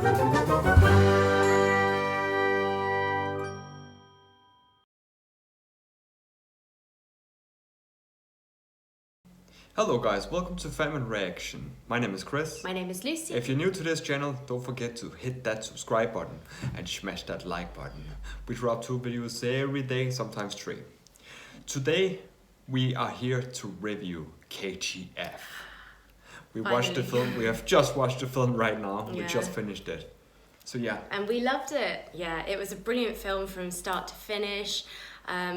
Hello guys, welcome to Famine Reaction. My name is Chris. My name is Lucy. If you're new to this channel, don't forget to hit that subscribe button and smash that like button. We drop 2 videos every day, sometimes 3. Today we are here to review KGF. We watched the film, we have just watched the film right now, we just finished it. So yeah. And we loved it. Yeah, it was a brilliant film from start to finish.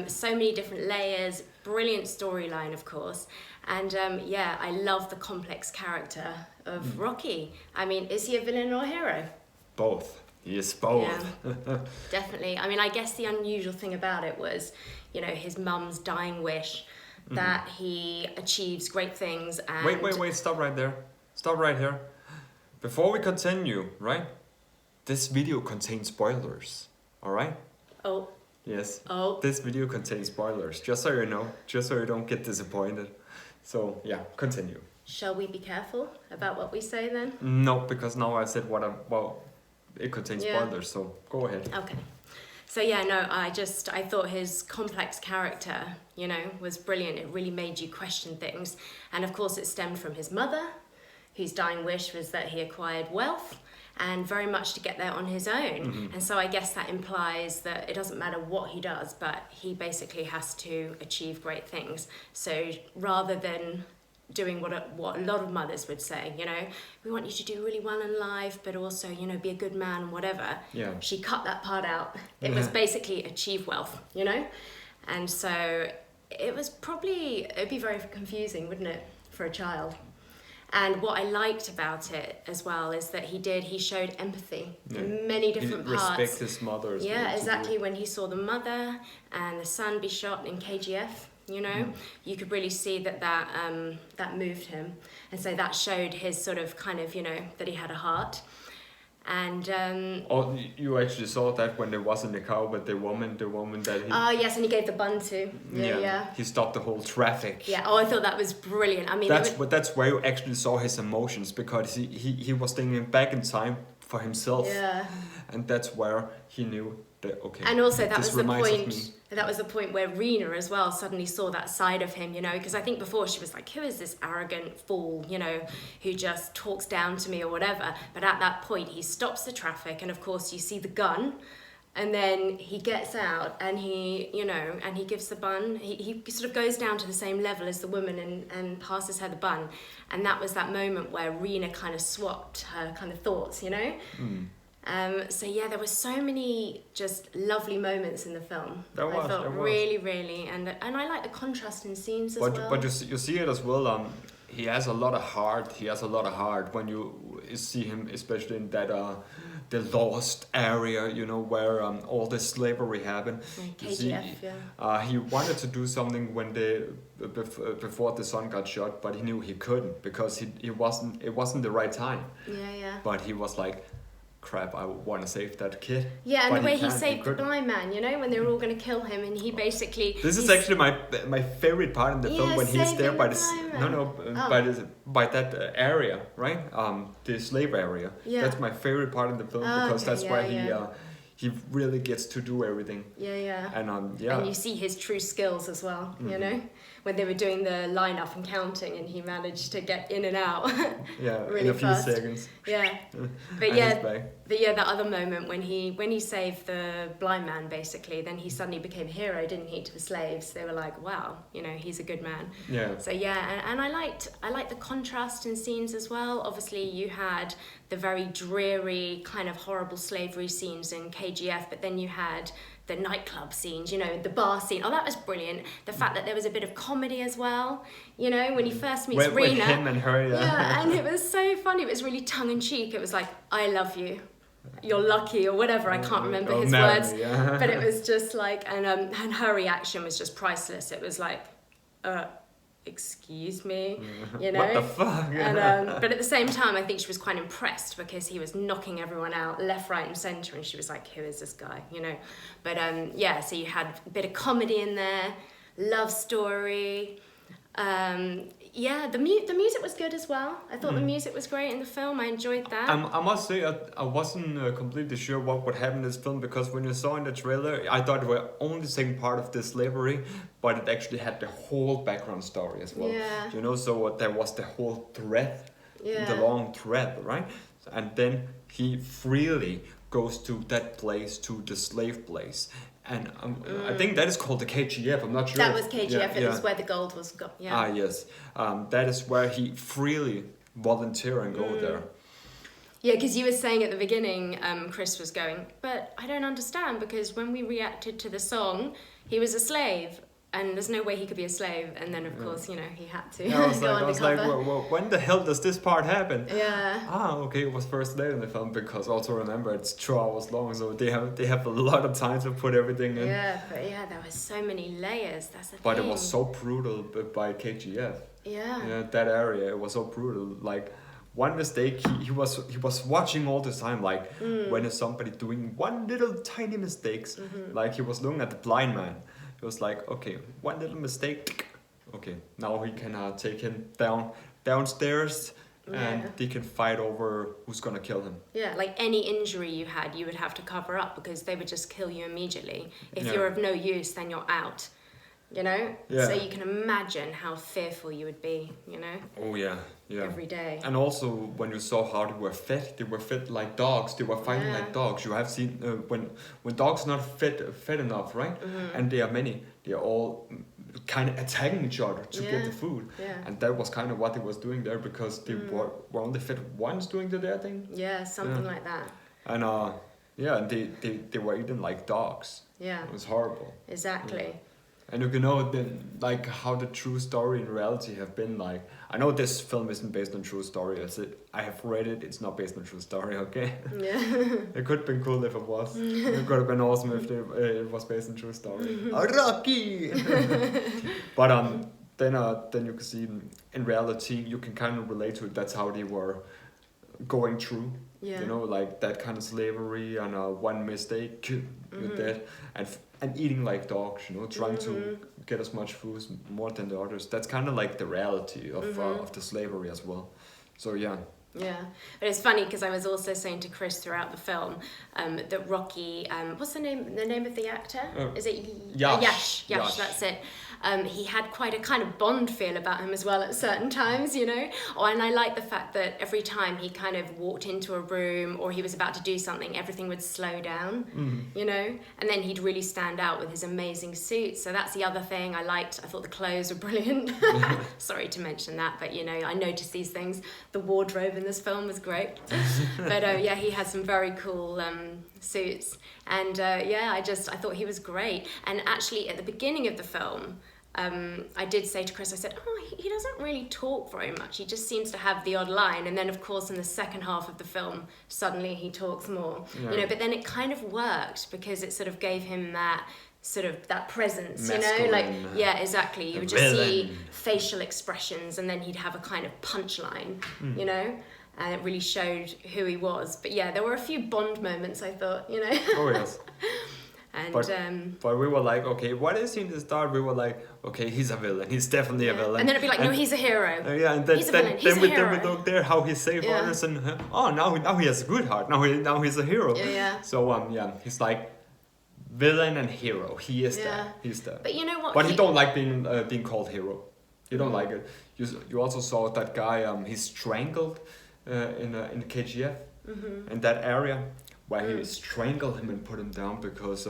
So many different layers, brilliant storyline of course. And yeah, I love the complex character of Rocky. I mean, is he a villain or a hero? Both. He is both. Yeah, definitely. I mean, I guess the unusual thing about it was, you know, his mum's dying wish that he achieves great things and... Wait, stop right there. Stop right here. Before we continue, right? This video contains spoilers, alright? Oh. Yes. Oh. This video contains spoilers, just so you know, just so you don't get disappointed. So, yeah, continue. Shall we be careful about what we say then? No, because now I said it contains spoilers, so go ahead. Okay. So yeah, no, I thought his complex character, you know, was brilliant. It really made you question things. And of course it stemmed from his mother, whose dying wish was that he acquired wealth and very much to get there on his own. And so I guess that implies that it doesn't matter what he does, but he basically has to achieve great things. So rather than doing what a lot of mothers would say, you know, we want you to do really well in life, but also, you know, be a good man and whatever. Yeah. She cut that part out. It was basically achieve wealth, you know? And so it'd be very confusing, wouldn't it, for a child? And what I liked about it as well is that he showed empathy in many different parts. He respects his mother as well. Yeah, exactly. When he saw the mother and the son be shot in KGF, you know, you could really see that moved him. And so that showed his sort of kind of, you know, that he had a heart. And oh, you actually saw that when there was in the car with the woman that he... Oh yes, and he gave the bun to. Yeah. He stopped the whole traffic. Yeah, oh, I thought that was brilliant. I mean... That's where you actually saw his emotions, because he was thinking back in time for himself. Yeah. And that's where he knew that, okay, and also that was the point... me. That was the point where Rena as well suddenly saw that side of him, you know, because I think before she was like, who is this arrogant fool, you know, who just talks down to me or whatever. But at that point, he stops the traffic, and of course you see the gun, and then he gets out and he, you know, and he gives the bun. He sort of goes down to the same level as the woman and passes her the bun. And that was that moment where Rena kind of swapped her kind of thoughts, you know. So yeah, there were so many just lovely moments in the film. There was. Really, and I like the contrast in scenes as well. But you see it as well. He has a lot of heart. When you see him, especially in that the lost area, you know, where all this slavery happened. KGF, he wanted to do something when before the son got shot, but he knew he couldn't because it wasn't the right time. Yeah. But he was like, crap, I want to save that kid. Yeah, and the way he saved the blind man, you know, when they were all going to kill him, and he basically... This is actually my favorite part in the film, when he's there by by that area, right? The slave area. Yeah. That's my favorite part in the film, because that's where he really gets to do everything. Yeah. And and you see his true skills as well, you know, when they were doing the line-up and counting, and he managed to get in and out really in a fast. few seconds. Yeah. But yeah, that other moment when he saved the blind man, basically, then he suddenly became a hero, didn't he, to the slaves? They were like, wow, you know, he's a good man. Yeah. So yeah, and I liked the contrast in scenes as well. Obviously, you had the very dreary, kind of horrible slavery scenes in KGF, but then you had the nightclub scenes, you know, the bar scene. Oh, that was brilliant. The fact that there was a bit of comedy as well, you know, when he first meets Rena. With him and her, Yeah, and it was so funny. It was really tongue-in-cheek. It was like, I love you, you're lucky, or whatever. I can't remember his words. Yeah. But it was just like, and her reaction was just priceless. It was like, excuse me, you know. What the fuck? And, but at the same time, I think she was quite impressed, because he was knocking everyone out left, right and centre, and she was like, who is this guy, you know. But yeah, so you had a bit of comedy in there, love story, Yeah, the music was good as well. I thought the music was great in the film. I enjoyed that. I must say, I wasn't completely sure what would happen in this film, because when you saw in the trailer, I thought it were only saying part of the slavery, but it actually had the whole background story as well. Yeah. You know, so there was the whole thread, Yeah. the long thread, right? And then he freely goes to that place, to the slave place. And I think that is called the KGF. I'm not sure. That was KGF. Yeah, It was where the gold was got. Yeah. Ah, yes. That is where he freely volunteer and go there. Yeah, because you were saying at the beginning, Chris was going, but I don't understand, because when we reacted to the song, he was a slave, and there's no way he could be a slave. And then, of course, you know, he had to I was go undercover. well, when the hell does this part happen? Yeah. Ah, okay, it was first late in the film, because also remember it's 2 hours long, so they have a lot of time to put everything in. Yeah, but yeah, there were so many layers. That's the But thing. it was so brutal by KGF. Yeah. Yeah, that area, it was so brutal. Like, one mistake, he was watching all the time, like when is somebody doing one little tiny mistakes, like he was looking at the blind man. It was like, okay, one little mistake, okay, now he can take him downstairs, and they can fight over who's gonna kill him. Yeah, like any injury you had, you would have to cover up, because they would just kill you immediately. If Yeah. you're of no use, then you're out. You know? Yeah. So you can imagine how fearful you would be, you know, Oh yeah, yeah. every day. And also, when you saw how they were fed like dogs. They were fighting Yeah. like dogs. You have seen when dogs not fed enough, right? And they are many. They are all kind of attacking each other to get the food. Yeah. And that was kind of what they was doing there, because they were only fed once doing their thing. Yeah, something like that. And yeah, and they were eating like dogs. Yeah, It was horrible. exactly. And you can know like how the true story in reality have been like. I know this film isn't based on true story. I have read it. It's not based on true story. Okay. Yeah. It could have been cool if it was. It could have been awesome if it was based on true story. Rocky. But then you can see in reality you can kind of relate to it. That's how they were going through. Yeah. You know, like that kind of slavery, and one mistake with that, and eating like dogs. You know, trying to get as much food more than the others. That's kind of like the reality of the slavery as well. So yeah. Yeah, but it's funny because I was also saying to Chris throughout the film that Rocky, what's the name of the actor? Is it Yash. Yash, that's it. He had quite a kind of Bond feel about him as well at certain times, you know. Oh, and I like the fact that every time he kind of walked into a room or he was about to do something, everything would slow down, you know. And then he'd really stand out with his amazing suits. So that's the other thing I liked. I thought the clothes were brilliant. Sorry to mention that, but you know, I noticed these things. The wardrobe in this film was great. But yeah, he had some very cool suits. And yeah, I thought he was great. And actually at the beginning of the film, I did say to Chris, I said, oh, he doesn't really talk very much. He just seems to have the odd line. And then, of course, in the second half of the film, suddenly he talks more. Yeah. You know, but then it kind of worked because it sort of gave him that sort of that presence, Masculine, you know, like, yeah, exactly. You would just villain. see facial expressions and then he'd have a kind of punchline, you know, and it really showed who he was. But yeah, there were a few Bond moments, I thought, you know. Oh yes. And But we were like, okay, what is he in the start? We were like, okay, he's a villain. He's definitely a villain. and then it'd be like, no, he's a hero. Yeah, and then He's a villain. He's a we hero. look there how he saved Yeah. others, and oh, now he has a good heart. Now he's a hero. Yeah. So yeah, he's like villain and hero. He is Yeah. that. He's that. But you know what? But he don't like being called hero. You don't like it. You also saw that guy. He strangled in the KGF in that area where he strangled him and put him down because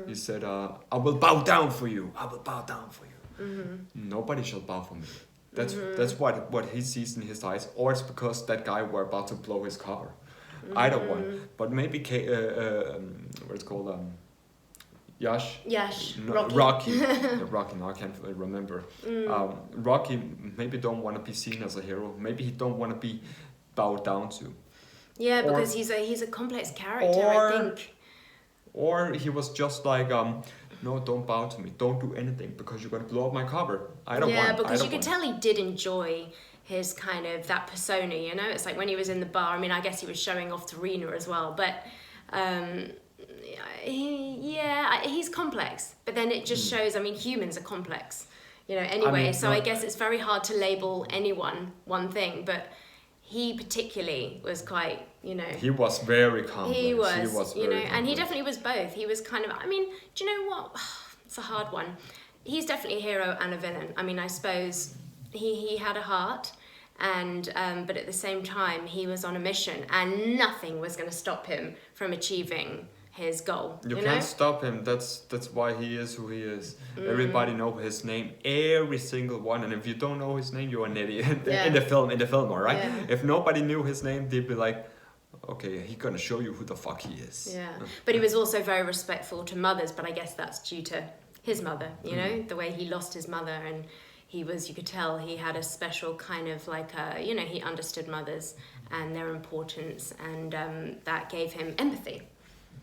he said, "I will bow down for you. I will bow down for you. Nobody shall bow for me." That's what he sees in his eyes, or it's because that guy were about to blow his car. Either one, but maybe what's it called? Yash. Yash. No, Rocky. Rocky. Yeah, Rocky. No, I can't remember. Rocky maybe don't want to be seen as a hero. Maybe he don't want to be bowed down to. Yeah, Or- because he's a complex character, I think. Or he was just like, no, don't bow to me. Don't do anything because you're gonna blow up my cover. I don't want. Yeah, because I you don't could want. tell he did enjoy his kind of that persona, you know. It's like when he was in the bar. I mean, I guess he was showing off to Rena as well, but he's complex. But then it just shows. I mean, humans are complex, you know, anyway. mean, So I guess it's very hard to label anyone one thing, but he particularly was quite, you know. He was very complex. He was, you know, very and he complex. definitely was both. He was kind of, I mean, do you know what? It's a hard one. He's definitely a hero and a villain. I mean, I suppose he had a heart, and but at the same time, he was on a mission, and nothing was going to stop him from achieving his goal. You know? can't stop him. That's why he is who he is. Everybody know his name, every single one. And if you don't know his name, you're an idiot. Yeah. In the film, all right? Yeah. If nobody knew his name, they'd be like, okay, he's gonna show you who the fuck he is. Yeah, but he was also very respectful to mothers. But I guess that's due to his mother. You know, the way he lost his mother, and he was, you could tell he had a special kind of like you know, he understood mothers and their importance, and that gave him empathy.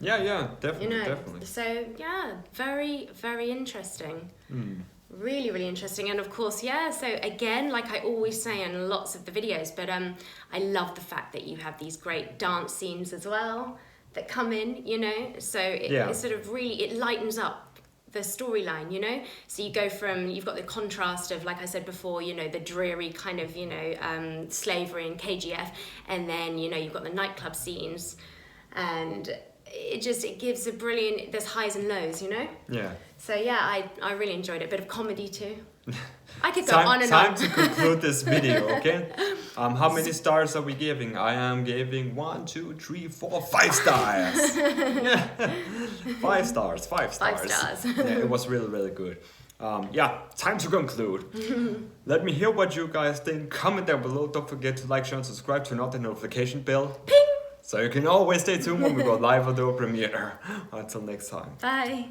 Yeah, definitely, You know, definitely. so yeah, very, very interesting. Mm. Really, really interesting. And of course, yeah, so again, like I always say in lots of the videos, but I love the fact that you have these great dance scenes as well that come in, you know, so it sort of really, it lightens up the storyline, you know. So you go from, you've got the contrast of, like I said before, you know, the dreary kind of, you know, slavery and KGF, and then, you know, you've got the nightclub scenes, and it gives a brilliant, there's highs and lows, you know. Yeah. So yeah, I really enjoyed it. Bit of comedy too. I could go Time, on and time on. to conclude this video, okay? How many stars are we giving? I am giving 1, 2, 3, 4, 5 stars. Yeah. 5 stars. 5 stars. 5 stars. Yeah, it was really, really good. Yeah, time to conclude. Let me hear what you guys think. Comment down below. Don't forget to like, share, and subscribe. Turn on the notification bell. Ping! So you can always stay tuned when we go live or do a premiere. Until next time. Bye.